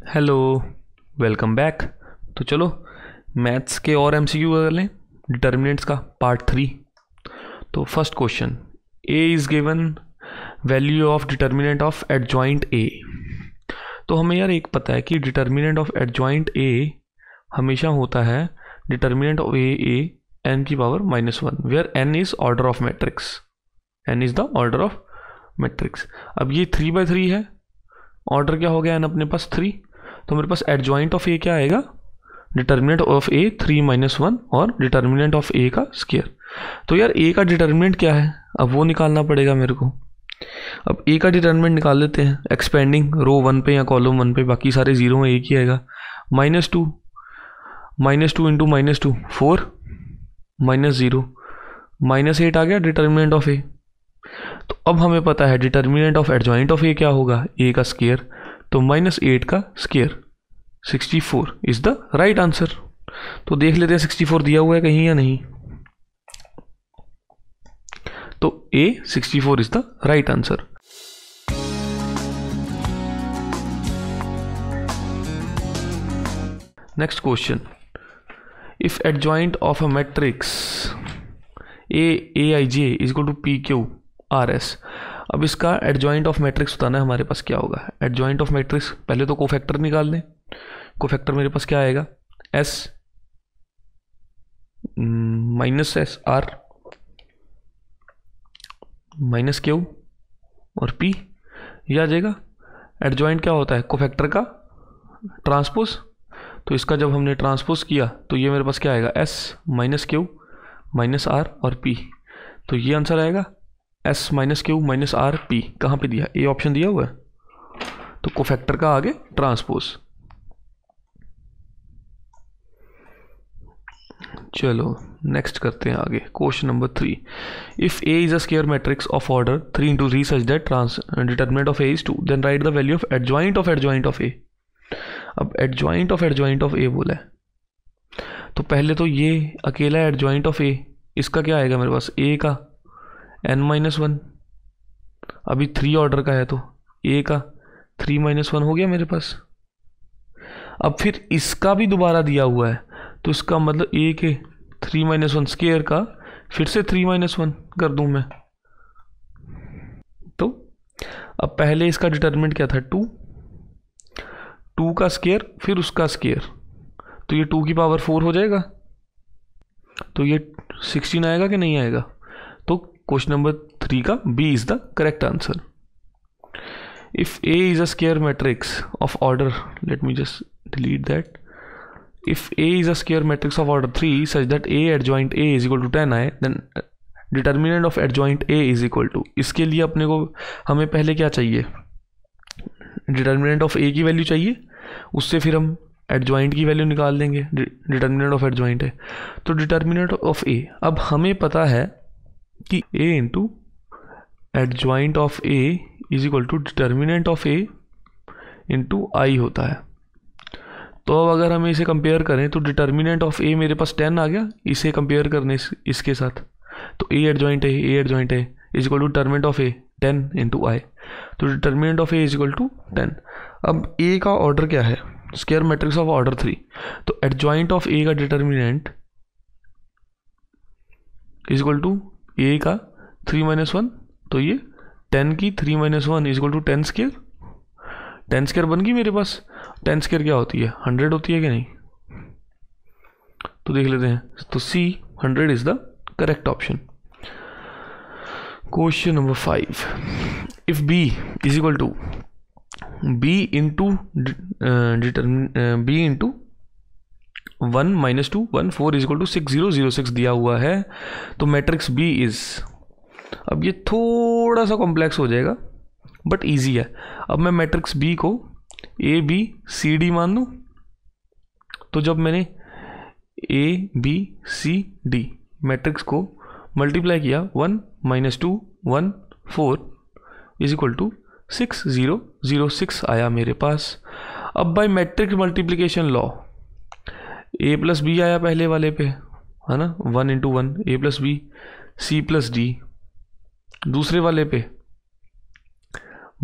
Hello, welcome back. तो चलो maths के और एमसीक्यू कर लें, डिटर्मिनेंट्स का पार्ट 3। तो first question, A is given value of determinant of adjoint ए। तो हमें यार एक पता है कि डिटर्मिनेंट ऑफ एडजॉइंट ए हमेशा होता है डिटर्मिनेंट ऑफ ए एन की power -1, where n is order of matrix. N is the order of matrix. अब ये 3/3 है, ऑर्डर क्या हो गया एन अपने पास 3, तो मेरे पास एडजॉइंट ऑफ ए क्या आएगा, डिटर्मिनेंट ऑफ ए 3 - 1 और डिटर्मिनेंट ऑफ ए का स्क्वायर। तो यार ए का डिटर्मिनेंट क्या है, अब वो निकालना पड़ेगा मेरे को। अब ए का डिटर्मिनेंट निकाल लेते हैं, एक्सपेंडिंग रो 1 पे या कॉलम 1 पे, बाकी सारे जीरो में एक ही आएगा। -2 इंटू -2 4 -0 -8 आ गया डिटर्मिनेंट ऑफ ए। तो अब हमें पता है determinant of adjoint of A क्या होगा, ए का स्क्वायर, तो -8 का square 64 is the right answer. तो देख लेते हैं 64 दिया हुआ है कहीं या नहीं। तो A 64 is the right answer. Next question, if adjoint of a matrix AIJ is equal to PQRS। अब इसका एडजॉइंट ऑफ मैट्रिक्स बताना है हमारे पास क्या होगा। एडजॉइंट ऑफ मैट्रिक्स पहले तो कोफैक्टर निकाल लें। कोफैक्टर मेरे पास क्या आएगा, S -SR -Q और P, ये आ जाएगा। एडजॉइंट क्या होता है, कोफैक्टर का ट्रांसपोज। तो इसका जब हमने ट्रांसपोज किया तो ये मेरे पास क्या आएगा, S -Q -R और P। तो ये आंसर आएगा S -Q -R P। कहाँ पे दिया, ए ऑप्शन दिया हुआ है, तो कोफैक्टर का आगे ट्रांसपोज। चलो नेक्स्ट करते हैं आगे, question number 3। If A is a square matrix of order 3 × 3 such that determinant of A is 2, then write the value of adjoint of A. अब एडजॉइंट ऑफ ए बोला है, तो पहले तो ये अकेला एडजॉइंट ऑफ ए, इसका क्या आएगा मेरे पास, ए का n-1, अभी 3 ऑर्डर का है तो ए का 3 - 1 हो गया मेरे पास। अब फिर इसका भी दोबारा दिया हुआ है, तो इसका मतलब ए के 3 - 1 स्क्वायर का फिर से 3 - 1 कर दूं मैं। तो अब पहले इसका डिटर्मिनेंट क्या था, 2 का स्क्वायर फिर उसका स्क्वायर, तो ये 2 की पावर 4 हो जाएगा। तो ये 16 आएगा कि नहीं आएगा। तो क्वेश्चन नंबर 3 का B is the correct answer. If A is a square matrix of order, let me just delete that. If A is a square matrix of order 3 such that A adjoint A is equal to 10 I, then determinant of adjoint A is equal to, इसके लिए अपने को हमें पहले क्या चाहिए, determinant of ए की value चाहिए, उससे फिर हम एडजॉइंट की वैल्यू निकाल देंगे। डिटर्मिनेंट ऑफ एडजॉइंट है तो डिटर्मिनेंट ऑफ ए, अब हमें पता है कि a into adjoint of a is equal to determinant of a into I होता है। तो अब अगर हम इसे कंपेयर करें तो डिटर्मिनेंट ऑफ a मेरे पास 10 आ गया, इसे कंपेयर करने इसके साथ, तो a एडजॉइंट है is equal to determinant of a 10 into I, तो determinant of a is equal to 10। अब a का ऑर्डर क्या है, स्क्वायर मैट्रिक्स ऑफ ऑर्डर 3, तो एडजॉइंट ऑफ a का डिटर्मिनेंट इज इक्वल टू ए का 3 - 1, तो ये 10 की 3 - 1 is equal to 10 square. 10 square बन गई मेरे पास। 10 स्क्वायर क्या होती है, 100 होती है कि नहीं, तो देख लेते हैं। तो C 100 is the correct option. Question number 5, if B is equal to B into 1 - 2 1 4 is equal to 6006 दिया हुआ है, तो मैट्रिक्स बी इज, अब ये थोड़ा सा कॉम्प्लेक्स हो जाएगा बट इजी है। अब मैं मैट्रिक्स बी को ए बी सी डी मान लूँ, तो जब मैंने A B C D matrix को मल्टीप्लाई किया 1 - 2 1 4 इज इक्वल टू 6006 आया मेरे पास। अब by matrix multiplication law a plus B आया पहले वाले पे, है ना, 1 × 1 a plus B C plus D. दूसरे वाले पे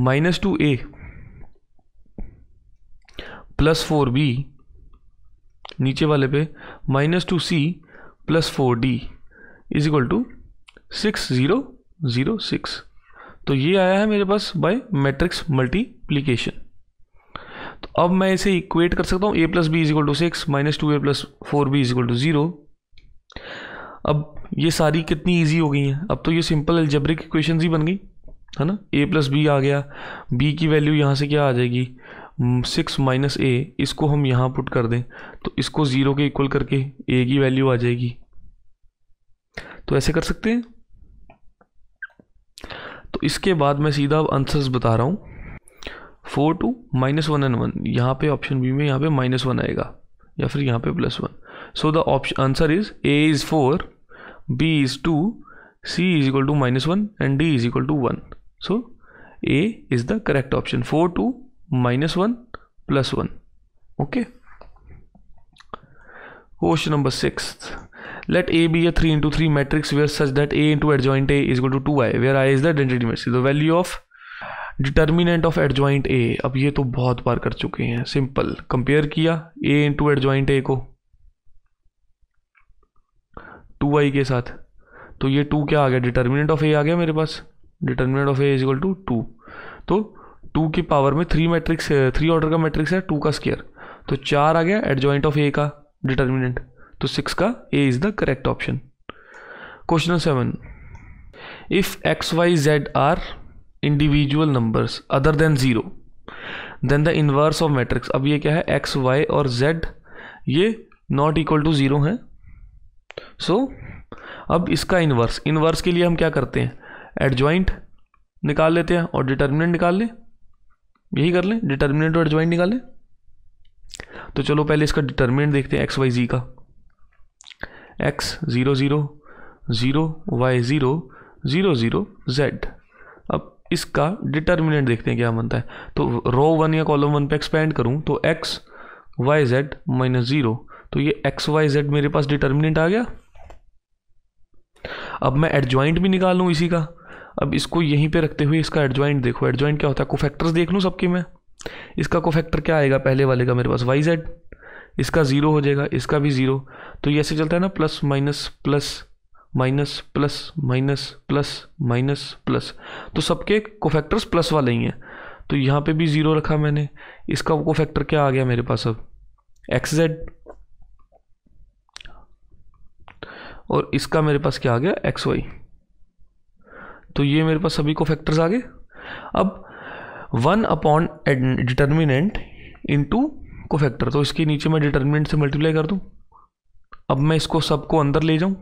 -2a प्लस 4b नीचे वाले पे -2c plus 4d is equal to 6006। तो ये आया है मेरे पास बाय मैट्रिक्स मल्टीप्लीकेशन। तो अब मैं इसे इक्वेट कर सकता हूँ a plus B is equal to 6 -2a plus 4b is equal to 0। अब ये सारी कितनी इजी हो गई हैं, अब तो ये सिंपल अलजेब्रिक इक्वेशंस ही बन गई है ना। a प्लस बी आ गया, b की वैल्यू यहाँ से क्या आ जाएगी 6 माइनस a, इसको हम यहाँ पुट कर दें तो इसको 0 के इक्वल करके a की वैल्यू आ जाएगी। तो ऐसे कर सकते हैं। तो इसके बाद मैं सीधा आंसर्स बता रहा हूँ। 4 2 -1 and 1, यहाँ पे ऑप्शन बी में यहाँ पे -1 आएगा या फिर यहाँ पे +1। So the option answer is a is 4, b is 2, c is equal to -1 and d is equal to 1। So a is the correct option. 4 2 -1 +1। Okay. Question number 6. Let A be a 3 into 3 matrix where such that A into adjoint A is equal to 2i, where I is the identity matrix. The value of determinant of adjoint A. अब ये तो बहुत बार कर चुके हैं। Simple compare किया A into adjoint A को 2i के साथ, तो ये 2 क्या आ गया, डिटर्मिनेंट ऑफ A आ गया मेरे पास। Determinant of A is equal to 2। तो 2 की पावर में 3 मैट्रिक्स, 3 ऑर्डर का मैट्रिक्स है, 2 का स्क्वायर, तो 4 आ गया एडजॉइंट ऑफ A का डिटर्मिनेंट। तो 6 का A is the correct option. Question 7, if x y z are individual numbers other than 0 then the inverse of matrix. अब ये क्या है, x y और z ये नॉट इक्वल टू 0 है। सो अब इसका इनवर्स के लिए हम क्या करते हैं, एडजॉइंट निकाल लेते हैं और डिटर्मिनेंट निकाल लें। यही कर लें, डिटर्मिनेंट और एडजॉइंट निकाल लें। तो चलो पहले इसका डिटर्मिनेंट देखते हैं, एक्स वाई जी का। x 0 0 0 y 0 0 0 z। अब इसका डिटर्मिनेंट देखते हैं क्या बनता है। तो रो 1 या कॉलम 1 पे एक्सपेंड करूं तो x y z -0, तो ये x y z मेरे पास डिटर्मिनेंट आ गया। अब मैं एडजॉइंट भी निकाल लूँ इसी का। अब इसको यहीं पे रखते हुए इसका एडजॉइंट देखो, एडजॉइंट क्या होता है, कोफैक्टर्स देख लूँ सबके मैं। इसका कोफैक्टर क्या आएगा पहले वाले का मेरे पास yz, इसका 0 हो जाएगा, इसका भी 0। तो ये ऐसे चलता है ना, plus minus plus minus plus minus plus minus plus, तो सबके कोफैक्टर्स प्लस वाले ही हैं। तो यहाँ पे भी 0 रखा मैंने। इसका कोफैक्टर क्या आ गया मेरे पास अब xz, और इसका मेरे पास क्या आ गया xy। तो ये मेरे पास सभी कोफैक्टर्स आ गए। अब 1 अपॉन डिटर्मिनेंट इनटू कोफैक्टर, तो इसके नीचे मैं डिटर्मिनेंट से मल्टीप्लाई कर दूं। अब मैं इसको सबको अंदर ले जाऊं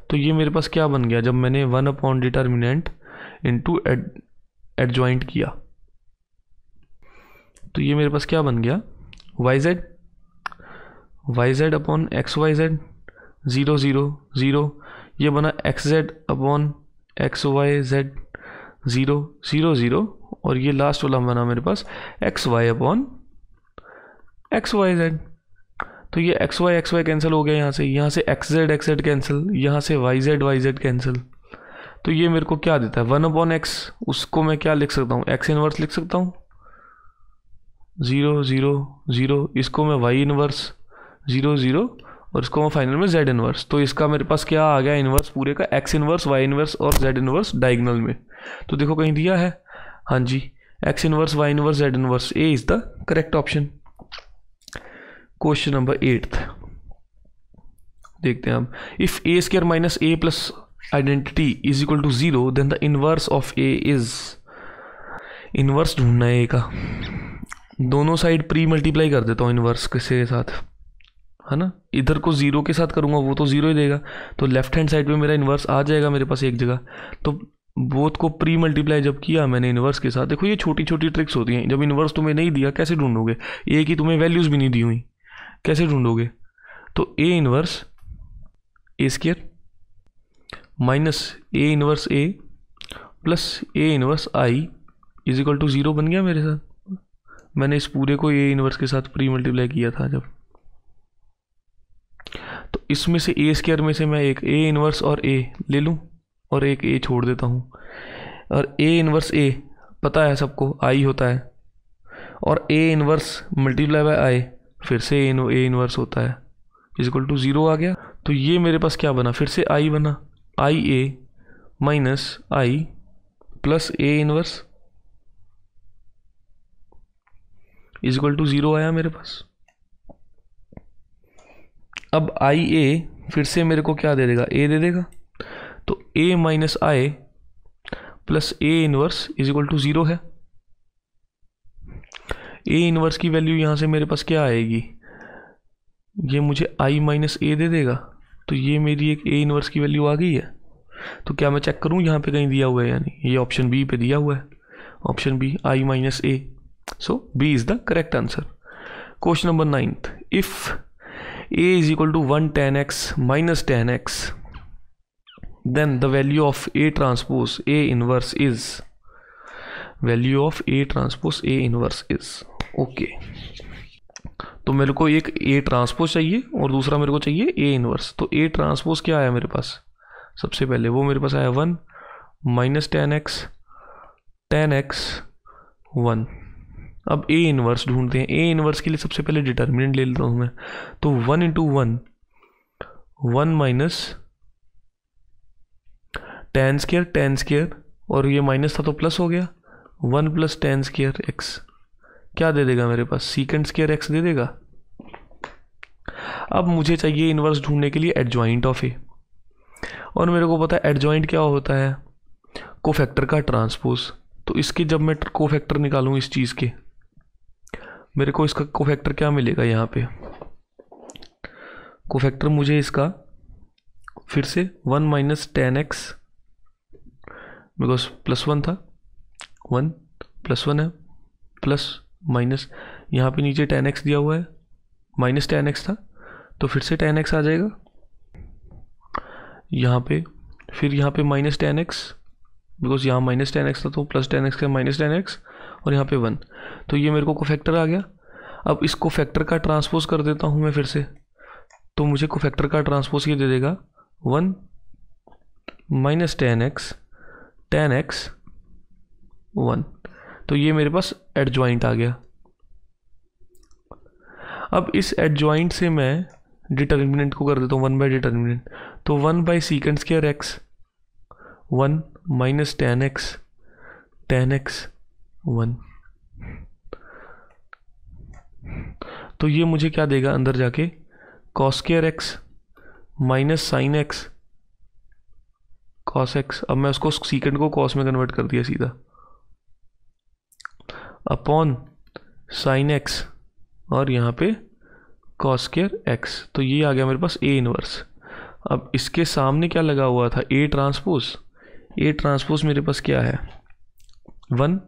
तो ये मेरे पास क्या बन गया, जब मैंने 1 अपॉन डिटर्मिनेंट इनटू एडजॉइंट किया तो ये मेरे पास क्या बन गया, yz अपॉन xyz 0 0 0, ये बना xz अपॉन xyz 0 0 0, और ये लास्ट वाला बना मेरे पास xy अपॉन xyz। तो ये xy कैंसिल हो गया यहाँ से xz कैंसिल, यहाँ से yz कैंसिल। तो ये मेरे को क्या देता है 1 अपॉन x, उसको मैं क्या लिख सकता हूँ, x इनवर्स लिख सकता हूँ 0 0 0, इसको मैं y इनवर्स 0 0, और इसको मैं फाइनल में z इनवर्स। तो इसका मेरे पास क्या आ गया इनवर्स पूरे का, x इनवर्स y इनवर्स और z इनवर्स डायगोनल में। तो देखो कहीं दिया है, हाँ जी, x inverse y inverse z inverse, A is the correct option. Question number 8 देखते हैं हम। If a square minus a plus identity is equal to 0 then the inverse of a is. Inverse ढूंढना है a का। दोनों side pre multiply कर देता हूँ इनवर्स के साथ, है ना। इधर को 0 के साथ करूँगा वो तो 0 ही देगा, तो लेफ्ट हैंड साइड पे मेरा इनवर्स आ जाएगा मेरे पास एक जगह। तो बोथ को प्री मल्टीप्लाई जब किया मैंने इनवर्स के साथ, देखो ये छोटी छोटी ट्रिक्स होती हैं। जब इनवर्स तुम्हें नहीं दिया कैसे ढूंढोगे, ए की तुम्हें वैल्यूज़ भी नहीं दी हुई, कैसे ढूंढोगे। तो A inverse A square minus A inverse A plus A inverse I is equal to 0 बन गया मेरे साथ। मैंने इस पूरे को ए इनवर्स के साथ प्री मल्टीप्लाई किया था जब। तो इसमें से ए स्क्वायर में से मैं एक ए इनवर्स और ए ले लूँ और एक ए छोड़ देता हूँ। और ए इनवर्स ए पता है सबको आई होता है, और ए इनवर्स मल्टीप्लाई बाय आई, फिर से ए इनवर्स होता है, इज इक्वल टू 0 आ गया। तो ये मेरे पास क्या बना, फिर से आई बना, I A minus I plus A inverse is equal to 0 आया मेरे पास। अब आई ए फिर से मेरे को क्या दे देगा, ए दे देगा, तो A minus I plus A inverse is equal to 0 है। ए इनवर्स की वैल्यू यहाँ से मेरे पास क्या आएगी, ये मुझे आई माइनस ए दे देगा, तो ये मेरी एक ए इनवर्स की वैल्यू आ गई है। तो क्या मैं चेक करूँ यहाँ पे कहीं दिया हुआ है, यानी ये ऑप्शन बी पे दिया हुआ है, option B I minus A, so B is the correct answer. Question number 9th, if a is equal to 1 tan x minus tan x, then the value of a transpose a inverse is, value of a transpose a inverse is, okay. तो मेरे को एक a transpose चाहिए और दूसरा मेरे को चाहिए a इनवर्स। तो a ट्रांसपोज क्या आया मेरे पास, सबसे पहले वो मेरे पास आया 1 माइनस tan x 1। अब ए इनवर्स ढूंढते हैं, ए इनवर्स के लिए सबसे पहले डिटर्मिनेंट ले लेता हूँ मैं, तो 1 इंटू 1 माइनस tan स्क्वायर, और ये माइनस था तो प्लस हो गया, 1 प्लस tan स्क्वायर x क्या दे देगा मेरे पास, सीकेंड स्क्वायर x दे देगा। अब मुझे चाहिए इनवर्स ढूंढने के लिए एडजॉइंट ऑफ ए, और मेरे को पता है एडजॉइंट क्या होता है, कोफैक्टर का ट्रांसपोज। तो इसके जब मैं कोफैक्टर निकालूँ इस चीज़ के, मेरे को इसका कोफैक्टर क्या मिलेगा, यहाँ पे कोफैक्टर मुझे इसका फिर से 1 minus tan x, because plus 1 था, 1 प्लस 1 है, प्लस माइनस यहाँ पे नीचे tan x दिया हुआ है, माइनस tan x था तो फिर से tan x आ जाएगा यहाँ पे, फिर यहाँ पे माइनस tan x, बिकॉज यहाँ माइनस tan x था तो प्लस tan x का माइनस tan x, और यहाँ पे 1, तो ये मेरे को कोफैक्टर आ गया। अब इस कोफैक्टर का ट्रांसपोज कर देता हूँ मैं फिर से, तो मुझे कोफैक्टर का ट्रांसपोज ये दे देगा 1 माइनस tan x 1, तो ये मेरे पास एडजॉइंट आ गया। अब इस एडजॉइंट से मैं डिटर्मिनेंट को कर देता हूँ 1 बाई डिटर्मिनेंट, तो 1 by secant square x 1 minus tan x 1, तो ये मुझे क्या देगा अंदर जाके, cos square x minus sine x cos x। अब मैं उसको सीकेंड को cos में कन्वर्ट कर दिया सीधा, अपॉन साइन x और यहाँ पे cos स्क्वायर x, तो ये आ गया मेरे पास a इनवर्स। अब इसके सामने क्या लगा हुआ था, a ट्रांसपोज मेरे पास क्या है, 1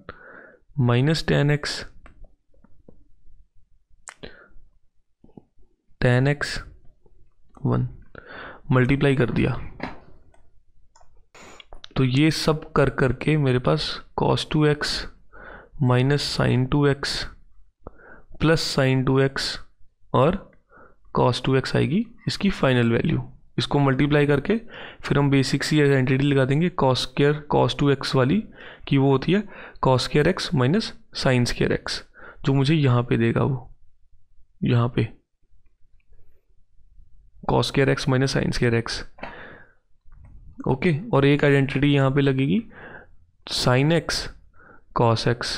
माइनस tan x 1 मल्टीप्लाई कर दिया, तो ये सब कर करके मेरे पास cos 2x minus sine 2x plus sine 2x और cos 2x आएगी इसकी फाइनल वैल्यू। इसको मल्टीप्लाई करके फिर हम बेसिक सी आइडेंटिटी लगा देंगे cos 2x वाली, कि वो होती है cos square x minus sine square x, जो मुझे यहाँ पे देगा, वो यहाँ पे cos square x minus sine square x, okay. और एक आइडेंटिटी यहाँ पे लगेगी साइन x cos x,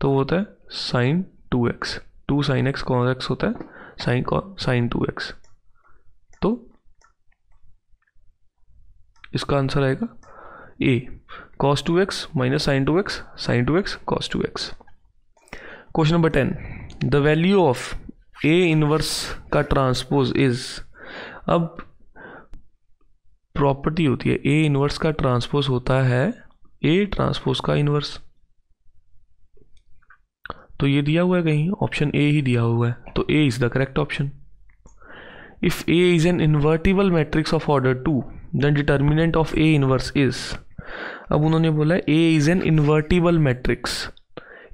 तो वो होता है sine 2x, 2 sine x cos x होता है साइन 2x, तो इसका आंसर आएगा a, cos 2x minus sine 2x cos 2x। Question number 10, the value of a inverse का ट्रांसपोज इज, अब प्रॉपर्टी होती है a इनवर्स का ट्रांसपोज होता है a ट्रांसपोज का इनवर्स, तो ये दिया हुआ है कहीं, ऑप्शन ए ही दिया हुआ है, तो a is the correct option. If a is an invertible matrix of order 2, then determinant of a inverse is, अब उन्होंने बोला है a is an invertible matrix,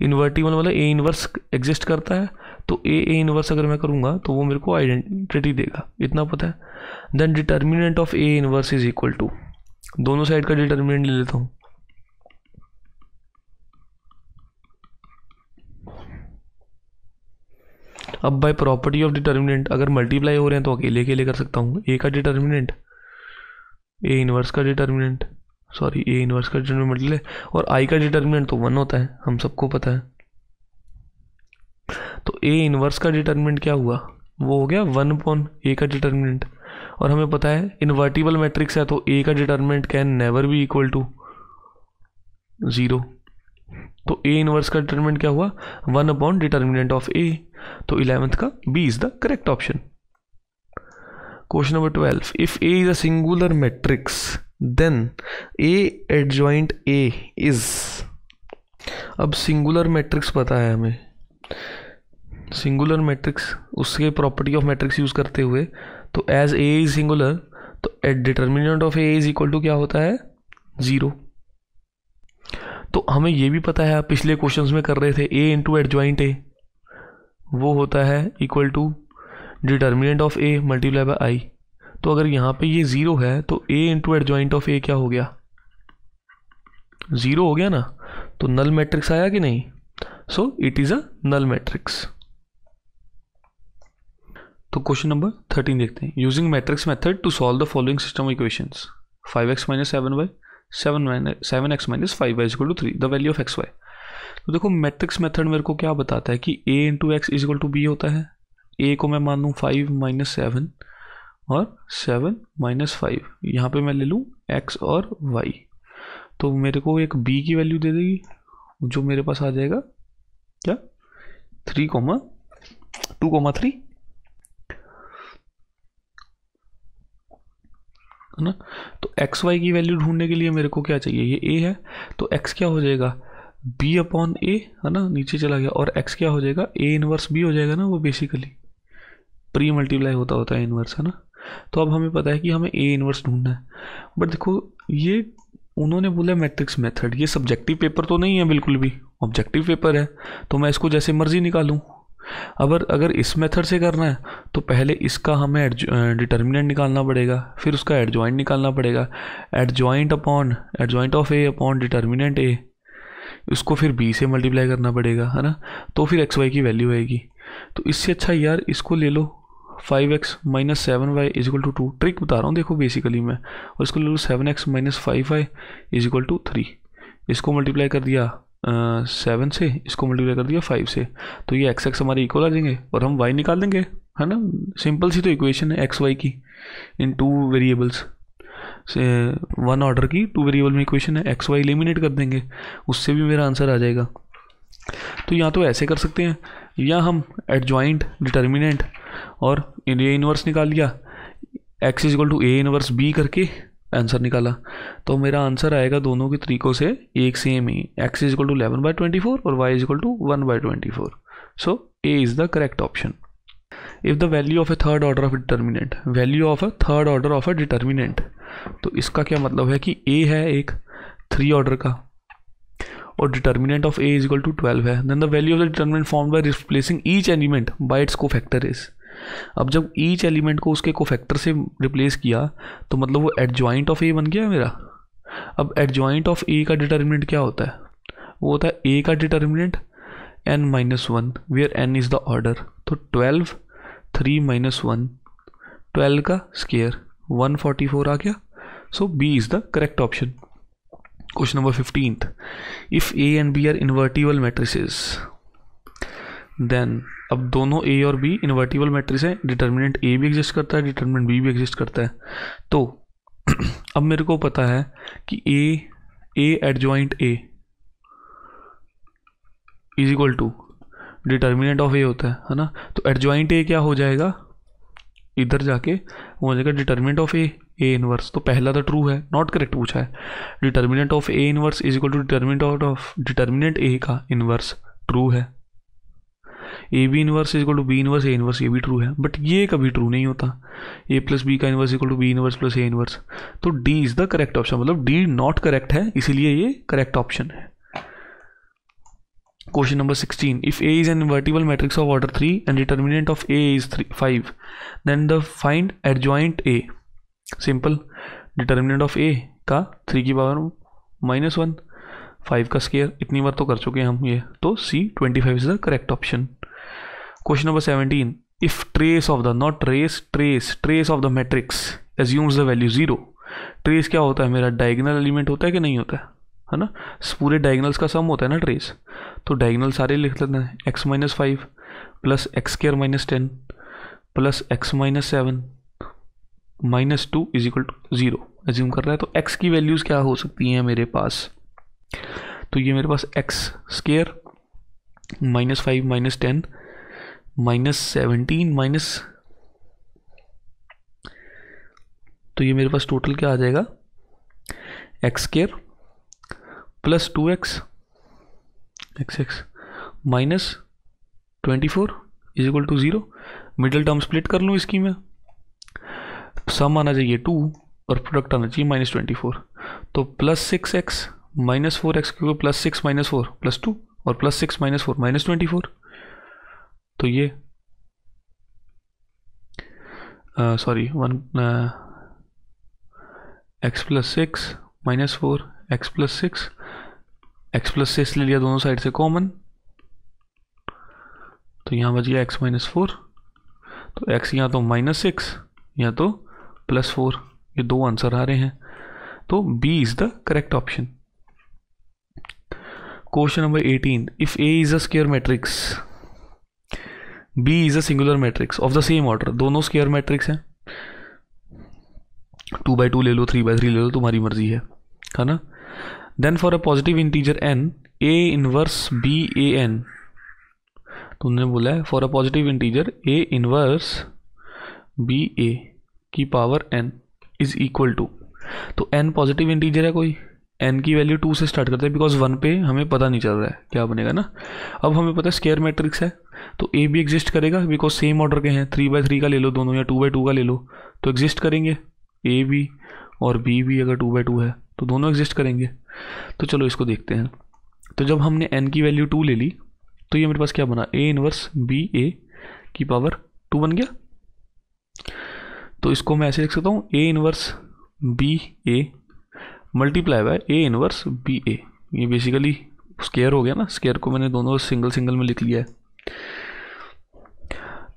invertible वाला a इनवर्स एग्जिस्ट करता है, तो a इनवर्स अगर मैं करूँगा तो वो मेरे को आइडेंटिटी देगा, इतना पता है। Then determinant of a inverse is equal to, दोनों साइड का डिटर्मिनेंट ले लेता हूँ, अब बाय प्रॉपर्टी ऑफ डिटर्मिनेंट अगर मल्टीप्लाई हो रहे हैं तो अकेले अकेले कर सकता हूँ। ए का डिटर्मिनेंट, ए इनवर्स का डिटर्मिनेंट, सॉरी ए इनवर्स का डिटर्मिनेंट मल्टीप्लाई, और आई का डिटर्मिनेंट तो 1 होता है, हम सबको पता है। तो ए इनवर्स का डिटर्मिनेंट क्या हुआ, वो हो गया 1 अपॉन ए का डिटर्मिनेंट। और हमें पता है इन्वर्टिबल मैट्रिक्स है तो ए का determinant can never be equal to 0। तो ए इनवर्स का डिटर्मिनेंट क्या हुआ, 1 अपॉन डिटर्मिनेंट ऑफ ए। तो 11th का B is the correct option. Question number 12, if A is a singular matrix then A adjoint A is. अब singular matrix पता है हमें, सिंगुलर मैट्रिक्स उसके प्रॉपर्टी ऑफ मैट्रिक्स यूज करते हुए, तो एज ए इज सिंगुलर तो at determinant of A is equal to क्या होता है, 0। तो हमें ये भी पता है, आप पिछले क्वेश्चंस में कर रहे थे, ए इंटू एडजॉइंट ए वो होता है equal to determinant of A multiply by I. तो अगर यहाँ पे ये 0 है तो A into adjoint of A क्या हो गया, 0 हो गया ना। तो नल मैट्रिक्स आया कि नहीं, so it is a null matrix. तो क्वेश्चन नंबर 13 देखते हैं, using matrix method to solve the following system equations 5x minus 7y 7x minus 5y equal to 3 the value of xy। तो देखो matrix method मेरे को क्या बताता है कि a into X is equal to B होता है। a को मैं मान लूँ 5 माइनस 7 और 7 माइनस 5, यहाँ पे मैं ले लूँ x और y, तो मेरे को एक b की वैल्यू दे देगी जो मेरे पास आ जाएगा क्या 3,2,3 है ना। तो एक्स वाई की वैल्यू ढूंढने के लिए मेरे को क्या चाहिए, ये ए है तो एक्स क्या हो जाएगा बी अपॉन ए है ना, नीचे चला गया, और एक्स क्या हो जाएगा ए इनवर्स बी हो जाएगा ना, वो बेसिकली प्री मल्टीप्लाई होता है इनवर्स है ना। तो अब हमें पता है कि हमें ए इनवर्स ढूंढना है। बट देखो ये उन्होंने बोला मैट्रिक्स मेथड, ये सब्जेक्टिव पेपर तो नहीं है बिल्कुल भी, ऑब्जेक्टिव पेपर है, तो मैं इसको जैसे मर्जी निकालूं। अगर इस मेथड से करना है तो पहले इसका हमें डिटर्मिनेंट निकालना पड़ेगा, फिर उसका एडजॉइंट निकालना पड़ेगा, adjoint of A upon determinant A, इसको फिर बी से मल्टीप्लाई करना पड़ेगा है ना, तो फिर एक्स वाई की वैल्यू आएगी। तो इससे अच्छा यार इसको ले लो 5x minus 7y is equal to 2, trick बता रहा हूँ देखो बेसिकली मैं, और इसको ले लो 7x minus 5y is equal to 3, इसको मल्टीप्लाई कर दिया 7 से, इसको मल्टीप्लाई कर दिया 5 से, तो ये x हमारे इक्वल आ जाएंगे और हम y निकाल देंगे है ना। सिंपल सी तो इक्वेशन है एक्स वाई की इन 2 वेरिएबल्स से 1 ऑर्डर की 2 वेरिएबल में इक्वेशन है, एक्स वाई एलिमिनेट कर देंगे, उससे भी मेरा आंसर आ जाएगा। तो या तो ऐसे कर सकते हैं, या हम एडजॉइंट डिटर्मिनेंट और ए इनवर्स निकाल लिया, X is equal to A inverse B करके आंसर निकाला, तो मेरा आंसर आएगा दोनों के तरीकों से एक सेम ही, एक्स इज इक्वल टू 11/24 और Y is equal to 1/24। So A is the correct option. If the value of a third order of determinant, value of a third order of a determinant, तो इसका क्या मतलब है कि ए है एक 3 order का और determinant of A is equal to 12 है, then the value of the determinant formed by replacing each element by its cofactor is. अब जब ईच एलिमेंट को उसके कोफैक्टर से रिप्लेस किया तो मतलब वो एडजॉइंट ऑफ ए बन गया मेरा। अब एडजॉइंट ऑफ ए का डिटर्मिनेंट क्या होता है, वो होता है ए का determinant n-1 where n is the order, तो 12 3 - 1 12 का स्क्वायर 144 आ गया। So B is the correct option. Question number 15, if A and B are invertible matrices then, अब दोनों ए और बी इन्वर्टिबल मैट्रिक्स है, डिटर्मिनेंट ए भी एग्जिस्ट करता है, डिटर्मिनेंट बी भी एग्जिस्ट करता है। तो अब मेरे को पता है कि A adjoint A is equal to determinant of A होता है ना, तो एडजॉइंट ए क्या हो जाएगा, इधर जाके वो हो जाएगा डिटर्मिनेंट ऑफ ए इनवर्स, तो पहला तो ट्रू है, नॉट करेक्ट पूछा है। Determinant of A inverse is equal to determinant A का इनवर्स, ट्रू है। A B inverse is equal to B inverse A inverse, ये भी ट्रू है, बट ये कभी ट्रू नहीं होता, ए प्लस बी का inverse equal to B inverse plus A inverse. तो D is the correct option, मतलब डी नॉट करेक्ट है, इसीलिए ये करेक्ट ऑप्शन है। Question number 16, if A is an invertible matrix of order 3 and determinant of A is 5, then the find adjoint A. Simple, determinant of A का 3 की power -1, 5 का square, इतनी बार तो कर चुके हैं हम ये, तो C 25 is the correct option. Question number 17, if trace of the, not race, trace of the matrix assumes the value 0। Trace क्या होता है, मेरा डायगोनल एलिमेंट होता है कि नहीं होता है ना, पूरे डायगोनल्स का सम होता है ना ट्रेस। तो डायगोनल सारे लिख लेते हैं, x minus 5 plus X square minus 10 plus X minus 7 minus 2 is equal to 0 assume कर रहा है। तो x की वैल्यूज क्या हो सकती हैं मेरे पास, तो ये मेरे पास x square minus 5 minus 10 minus 17 minus, तो ये मेरे पास टोटल क्या आ जाएगा, x square plus 2x x minus 24 is equal to 0। Middle term split कर लूँ इसकी, मैं सम आना चाहिए 2 और प्रोडक्ट आना चाहिए माइनस 24। तो प्लस 6x माइनस 4x, क्योंकि प्लस 6 माइनस 4 प्लस 2 और प्लस 6 माइनस 4 माइनस 24। तो ये sorry x plus 6 minus 4 x plus 6, x plus 6 ले लिया दोनों साइड से कॉमन, तो यहाँ बच गया x माइनस 4। तो x यहाँ तो माइनस 6 या तो प्लस 4, ये दो आंसर आ रहे हैं। तो B is the correct option. Question number 18, if A is a square matrix, B is a singular matrix of the same order, दोनों स्क्वायर मैट्रिक्स हैं, 2x2 ले लो, 3x3 ले लो, तुम्हारी मर्जी है ना। Then for a positive integer n, A inverse B A n, तुमने बोला है for a positive integer A inverse B A की power n is equal to, तो n पॉजिटिव इंटीजर है कोई, n की वैल्यू 2 से स्टार्ट करते हैं, बिकॉज 1 पे हमें पता नहीं चल रहा है क्या बनेगा ना। अब हमें पता है स्क्वायर मैट्रिक्स है, तो A भी एग्जिस्ट करेगा बिकॉज सेम ऑर्डर के हैं, 3x3 का ले लो दोनों या 2x2 का ले लो, तो एग्जिस्ट करेंगे A भी और B भी, अगर 2x2 है तो दोनों एग्जिस्ट करेंगे। तो चलो इसको देखते हैं। तो जब हमने n की वैल्यू 2 ले ली, तो ये मेरे पास क्या बना, A इनवर्स B A की पावर 2 बन गया। तो इसको मैं ऐसे लिख सकता हूँ, A inverse B A multiply by A inverse B A, ये बेसिकली स्क्वायर हो गया ना, स्क्वायर को मैंने दोनों सिंगल सिंगल में लिख लिया है।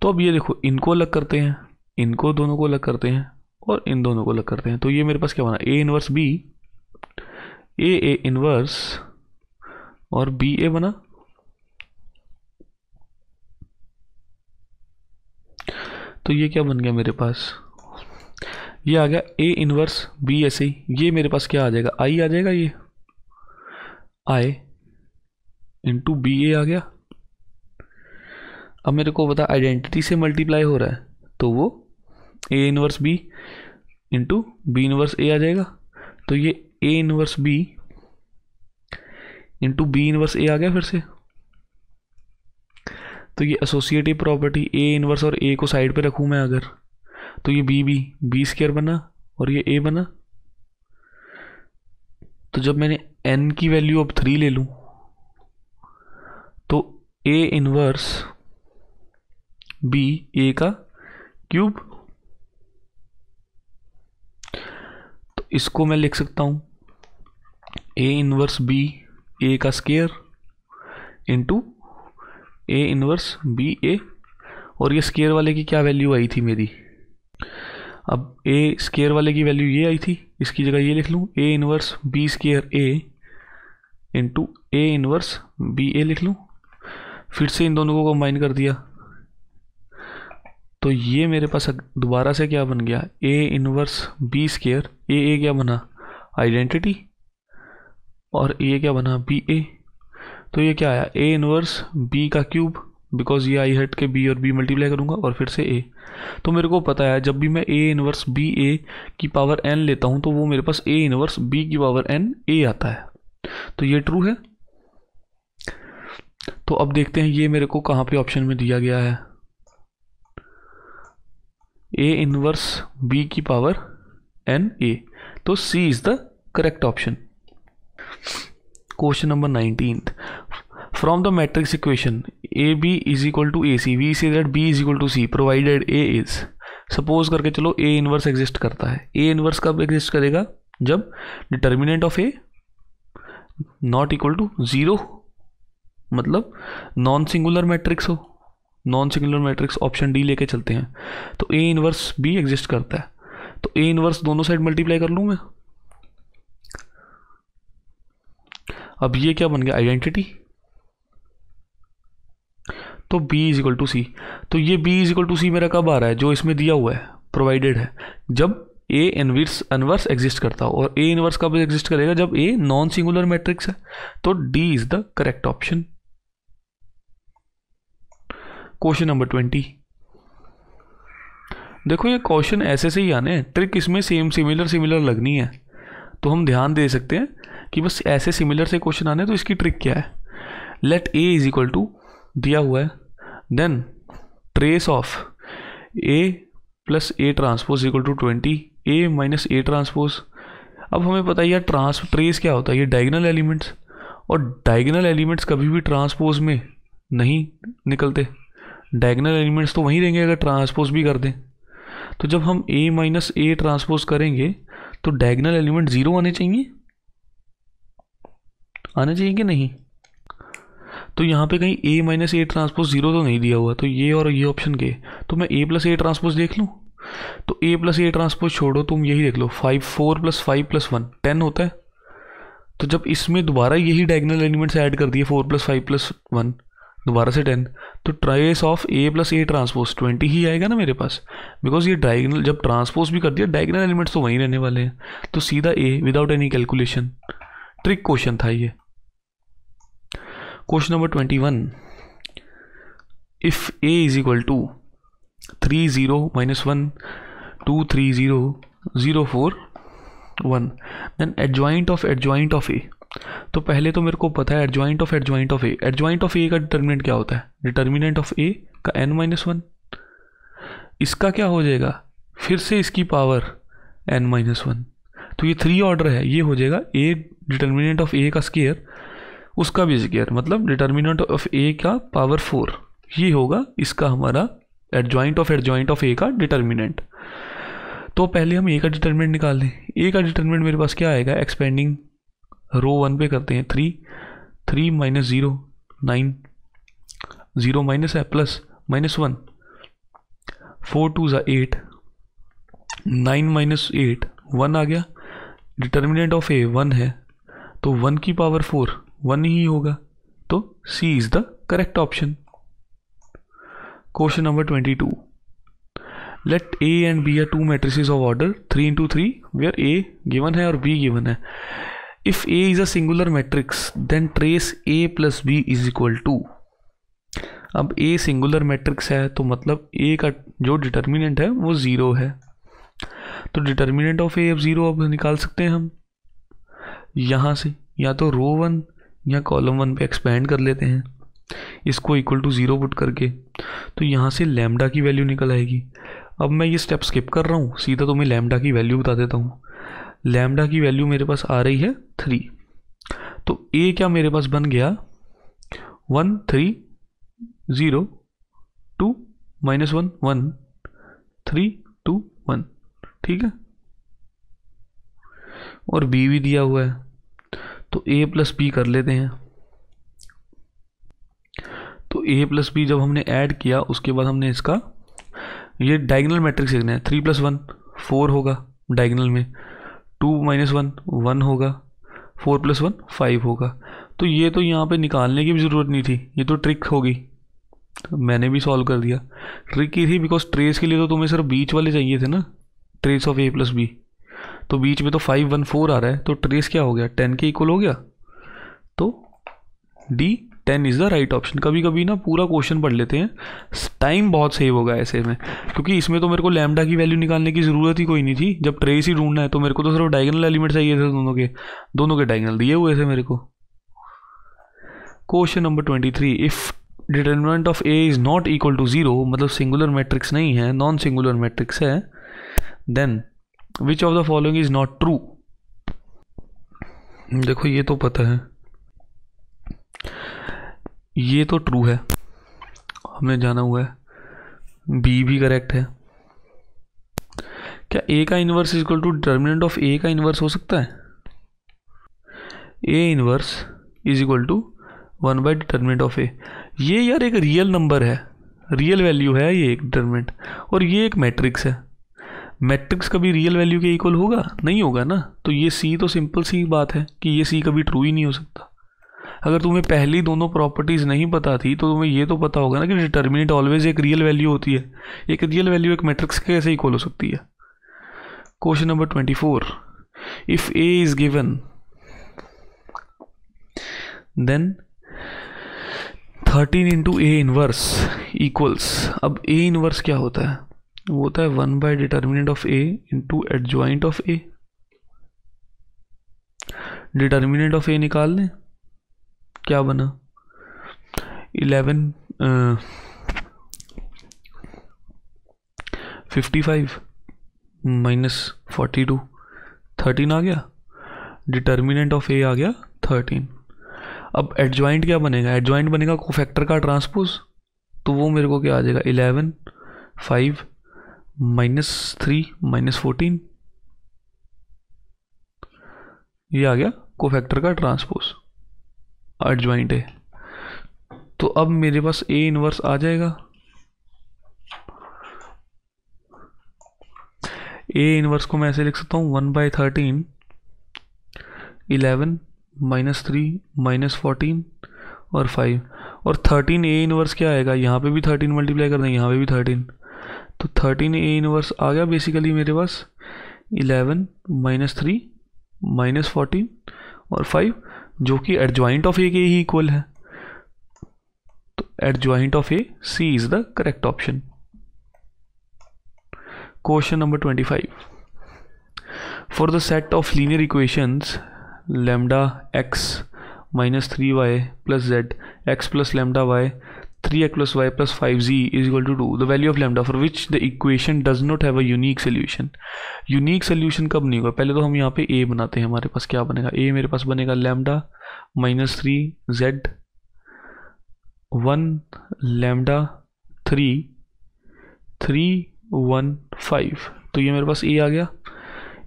तो अब ये देखो, इनको अलग करते हैं, इनको दोनों को अलग करते हैं और इन दोनों को अलग करते हैं, तो ये मेरे पास क्या बना, A inverse B A inverse और B A बना। तो ये क्या बन गया मेरे पास, ये आ गया A इनवर्स B ऐसे ही, ये मेरे पास क्या आ जाएगा, I आ जाएगा, ये I इंटू बी ए आ गया। अब मेरे को पता आइडेंटिटी से मल्टीप्लाई हो रहा है, तो वो A inverse B into B inverse A आ जाएगा। तो ये A inverse B into B inverse A आ गया फिर से। तो ये एसोसिएटिव प्रॉपर्टी A इनवर्स और A को साइड पे रखूँ मैं अगर, तो ये B स्क्वायर बना और ये A बना। तो जब मैंने n की वैल्यू अब 3 ले लूं, तो A इनवर्स B A का क्यूब, तो इसको मैं लिख सकता हूं A इनवर्स B A का square into A inverse B A, और ये स्क्वायर वाले की क्या वैल्यू आई थी मेरी, अब A स्क्वायर वाले की वैल्यू ये आई थी, इसकी जगह ये लिख लूँ A inverse B square A into A inverse B A लिख लूँ। फिर से इन दोनों को कंबाइन कर दिया, तो ये मेरे पास दोबारा से क्या बन गया, A inverse B square A क्या बना आइडेंटिटी, और ये क्या बना B A। तो ये क्या आया A इनवर्स B का क्यूब, बिकॉज ये आई हट के B और B मल्टीप्लाई करूंगा और फिर से A। तो मेरे को पता है जब भी मैं A इनवर्स B A की पावर n लेता हूं तो वो मेरे पास A इनवर्स B की पावर n A आता है, तो ये ट्रू है। तो अब देखते हैं ये मेरे को कहाँ पे ऑप्शन में दिया गया है, A इनवर्स B की पावर n A, तो C is the correct option. Question number 19, from the matrix equation AB is equal to AC, we say that B is equal to C provided A is, suppose करके चलो A inverse exist करता है। A inverse कब exist करेगा, जब determinant of A not equal to 0, मतलब non singular matrix हो, non singular matrix option D लेके चलते हैं तो ए इनवर्स भी एग्जिस्ट करता है, तो ए इनवर्स दोनों साइड मल्टीप्लाई कर लूँ मैं। अब ये क्या बन गया, आइडेंटिटी। तो b इज इक्वल टू सी, तो ये b इज इक्वल टू सी मेरा कब आ रहा है, जो इसमें दिया हुआ है, प्रोवाइडेड है, जब a इनवर्स एग्जिस्ट करता हो। और a इनवर्स कब एग्जिस्ट करेगा, जब a नॉन सिंगुलर मैट्रिक्स है। तो d is the correct option. Question number 20। देखो ये क्वेश्चन ऐसे से ही आने हैं, ट्रिक इसमें सेम सिमिलर लगनी है, तो हम ध्यान दे सकते हैं कि बस ऐसे सिमिलर से क्वेश्चन आने। तो इसकी ट्रिक क्या है, let a is equal to दिया हुआ है, then trace of a plus a transpose equal to 20 a minus a transpose. अब हमें पता है यार ट्रेस क्या होता है, ये डायगोनल एलिमेंट्स, और डायगोनल एलिमेंट्स कभी भी ट्रांसपोज में नहीं निकलते, डायगोनल एलिमेंट्स तो वहीं रहेंगे अगर ट्रांसपोज भी कर दें। तो जब हम a माइनस a ट्रांसपोज करेंगे तो डायगोनल एलिमेंट 0 आने चाहिए कि नहीं। तो यहाँ पे कहीं a माइनस a ट्रांसपोज 0 तो नहीं दिया हुआ, तो ये और ये ऑप्शन के, तो मैं a प्लस a ट्रांसपोज देख लूँ। तो a प्लस a ट्रांसपोज छोड़ो, तुम यही देख लो, 4 प्लस 5 प्लस 1 10 होता है। तो जब इसमें दोबारा यही डायगोनल एलिमेंट्स ऐड कर दिए 4 प्लस 5 प्लस 1 दोबारा से 10, तो trace of a plus a transpose 20 ही आएगा ना मेरे पास, बिकॉज ये डायगोनल जब ट्रांसपोज भी कर दिया डायगोनल एलिमेंट्स तो वहीं रहने वाले हैं। तो सीधा a without any calculation, trick question था ये। Question number 21। If a is equal to 3 0 minus 1 2 3 0 0 4 1, then adjoint of a। तो पहले तो मेरे को पता है adjoint of a। Adjoint of a का डिटर्मिनेंट क्या होता है, डिटर्मिनेंट ऑफ a का n माइनस 1, इसका क्या हो जाएगा, फिर से इसकी पावर n माइनस 1। तो ये 3 ऑर्डर है, ये हो जाएगा a डिटर्मिनेंट ऑफ a का स्क्वायर, उसका भी स्क्वायर, मतलब डिटर्मिनेंट ऑफ a का पावर 4, ये होगा इसका हमारा एडजॉइंट ऑफ a का डिटर्मिनेंट। तो पहले हम a का डिटर्मिनेंट निकाल लें। a का डिटर्मिनेंट मेरे पास क्या आएगा, एक्सपेंडिंग रो 1 पे करते हैं, 3 माइनस 0 9 0 माइनस है प्लस माइनस 1 4 2 8 9 माइनस 8 1 आ गया। डिटर्मिनेंट ऑफ a 1 है, तो 1 की पावर 4 1 ही होगा, तो C is the correct option. Question number 22। Let A and B are 2 matrices of order 3 into 3 where A given है और B गिवन है। If A is a singular matrix then trace A plus B is equal to. अब A singular matrix है तो मतलब A का जो determinant है वो 0 है, तो डिटर्मिनेंट ऑफ A अब 0 अब निकाल सकते हैं हम यहाँ से, या तो रो 1 या कॉलम 1 पे एक्सपेंड कर लेते हैं इसको इक्वल टू 0 पुट करके, तो यहाँ से लैम्डा की वैल्यू निकल आएगी। अब मैं ये स्टेप स्किप कर रहा हूँ, सीधा तुम्हें लैम्डा की वैल्यू बता देता हूँ। लैम्डा की वैल्यू मेरे पास आ रही है 3, तो A क्या मेरे पास बन गया 1 3 0 2 माइनस 1 1 3 2 1, ठीक है। और B भी दिया हुआ है, तो A प्लस B कर लेते हैं। तो A प्लस B जब हमने ऐड किया उसके बाद हमने इसका ये डायगोनल मैट्रिक्स लिखना है, 3 प्लस 1 4 होगा डायगोनल में, 2 माइनस 1 1 होगा, 4 प्लस 1 5 होगा। तो ये तो यहाँ पे निकालने की भी ज़रूरत नहीं थी, ये तो ट्रिक होगी, तो मैंने भी सॉल्व कर दिया। ट्रिक ही थी बिकॉज ट्रेस के लिए तो तुम्हें सिर्फ बीच वाले चाहिए थे ना, trace of A plus B, तो बीच में तो 5 1 4 आ रहा है, तो ट्रेस क्या हो गया 10 के इक्वल हो गया, तो D 10 is the right option. कभी कभी ना पूरा क्वेश्चन पढ़ लेते हैं, टाइम बहुत सेव होगा ऐसे में, क्योंकि इसमें तो मेरे को लैम्डा की वैल्यू निकालने की ज़रूरत ही कोई नहीं थी, जब ट्रेस ही ढूंढना है तो मेरे को तो सिर्फ डायगोनल एलिमेंट चाहिए थे, दोनों के डायगोनल दिए हुए थे मेरे को। Question number 23। If determinant of A is not equal to 0, मतलब सिंगुलर मैट्रिक्स नहीं है, नॉन सिंगुलर मैट्रिक्स है, then which of the following is not true. देखो ये तो पता है, ये तो ट्रू है, हमने जाना हुआ है, B भी करेक्ट है। क्या A का inverse is equal to determinant of A का इन्वर्स हो सकता है? A inverse is equal to 1 by determinant of A। ये यार एक रियल नंबर है, रियल वैल्यू है ये एक डिटर्मिनेंट, और ये एक मैट्रिक्स है। मैट्रिक्स कभी रियल वैल्यू के इक्वल होगा? नहीं होगा ना। तो ये सी तो सिंपल सी बात है कि ये सी कभी ट्रू ही नहीं हो सकता। अगर तुम्हें पहली दोनों प्रॉपर्टीज़ नहीं पता थी तो तुम्हें ये तो पता होगा ना कि डिटर्मिनेंट ऑलवेज एक रियल वैल्यू होती है। एक रियल वैल्यू एक मैट्रिक्स के कैसे इक्वल हो सकती है? Question number 24, if A is given then 13 into A inverse equals. अब ए इनवर्स क्या होता है? वो होता है 1 by determinant of A into adjoint of A. Determinant of A निकाल लें, क्या बना? 11 55 माइनस 42 13 आ गया। डिटर्मिनेंट ऑफ ए आ गया 13। अब एडजॉइंट क्या बनेगा? एडजॉइंट बनेगा कोफैक्टर का ट्रांसपोज। तो वो मेरे को क्या आ जाएगा? 11 5 माइनस 3 माइनस 14, ये आ गया कोफैक्टर का ट्रांसपोज एडजॉइंट है। तो अब मेरे पास ए इनवर्स आ जाएगा। ए इनवर्स को मैं ऐसे लिख सकता हूँ 1 बाय 13 11 माइनस 3 माइनस 14 और 5, और 13 ए इनवर्स क्या आएगा? यहाँ पे भी 13 मल्टीप्लाई कर दें, यहाँ पे भी 13, तो 13 ए इनवर्स आ गया बेसिकली मेरे पास 11 माइनस 3 माइनस 14 और 5, जो कि एडजॉइंट ऑफ ए के ही इक्वल है। तो adjoint of A, C is the correct option. Question number 25, for the set of linear equations lambda x minus 3y plus z x plus lambda y 3x plus y plus 5z is equal to 2, the value of lambda for which the equation does not have a unique solution। Unique solution कब नहीं होगा? पहले तो हम यहाँ पे a बनाते हैं। हमारे पास क्या बनेगा? a मेरे पास बनेगा लैम्डा माइनस 3z 1 लैम्डा 3 3 1 5, तो ये मेरे पास a आ गया।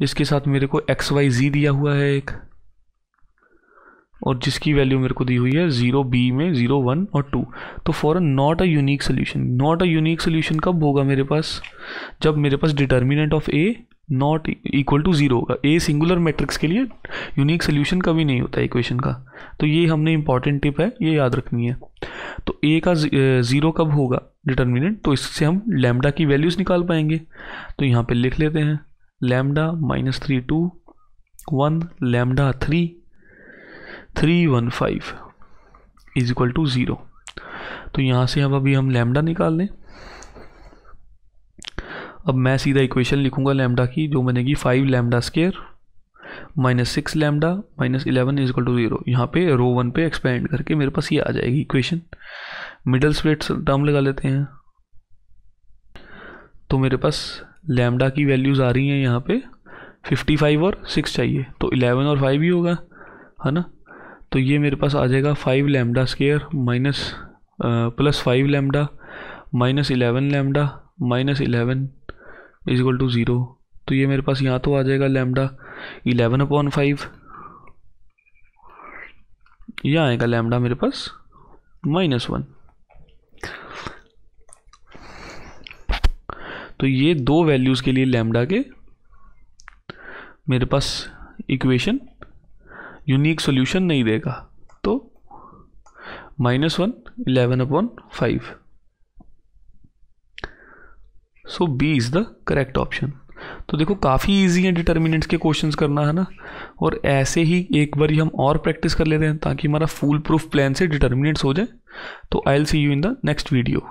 इसके साथ मेरे को एक्स वाई जी दिया हुआ है एक, और जिसकी वैल्यू मेरे को दी हुई है 0 b में 0 1 और 2। तो for not a unique solution, not a unique solution कब होगा मेरे पास? जब मेरे पास determinant of A not equal to 0 होगा। ए सिंगुलर मैट्रिक्स के लिए यूनिक सोल्यूशन कभी नहीं होता इक्वेशन का। तो ये हमने इंपॉर्टेंट टिप है, ये याद रखनी है। तो ए का 0 कब होगा डिटर्मिनेंट? तो इससे हम लैम्डा की वैल्यूज़ निकाल पाएंगे। तो यहाँ पे लिख लेते हैं lambda minus 3 2 1 lambda 3 3 1 5 is equal to 0। तो यहाँ से अब अभी हम लैम्डा निकाल लें। अब मैं सीधा इक्वेशन लिखूंगा लैम्डा की, जो बनेगी 5 lambda square minus 6 lambda minus 11 is equal to 0। यहाँ पे रो 1 पे एक्सपेंड करके मेरे पास ये आ जाएगी इक्वेशन। मिडल स्प्लिट टर्म लगा लेते हैं। तो मेरे पास लैम्डा की वैल्यूज़ आ रही हैं यहाँ पे 55 और 6 चाहिए, तो 11 और 5 ही होगा, है ना। तो ये मेरे पास आ जाएगा 5 lambda square minus plus 5 lambda minus 11 lambda minus 11 is equal to 0। तो ये मेरे पास यहाँ तो आ जाएगा लैम्डा 11/5, यहाँ आएगा लैम्डा मेरे पास -1। तो ये दो वैल्यूज़ के लिए लैम्डा के मेरे पास इक्वेशन यूनिक सॉल्यूशन नहीं देगा। तो -1 11/5, so B is the correct option. तो देखो काफ़ी इजी है डिटर्मिनेंट्स के क्वेश्चंस करना, है ना। और ऐसे ही एक बार हम और प्रैक्टिस कर लेते हैं ताकि हमारा फुल प्रूफ प्लान से डिटर्मिनेंट्स हो जाए। तो I will see you in the next video.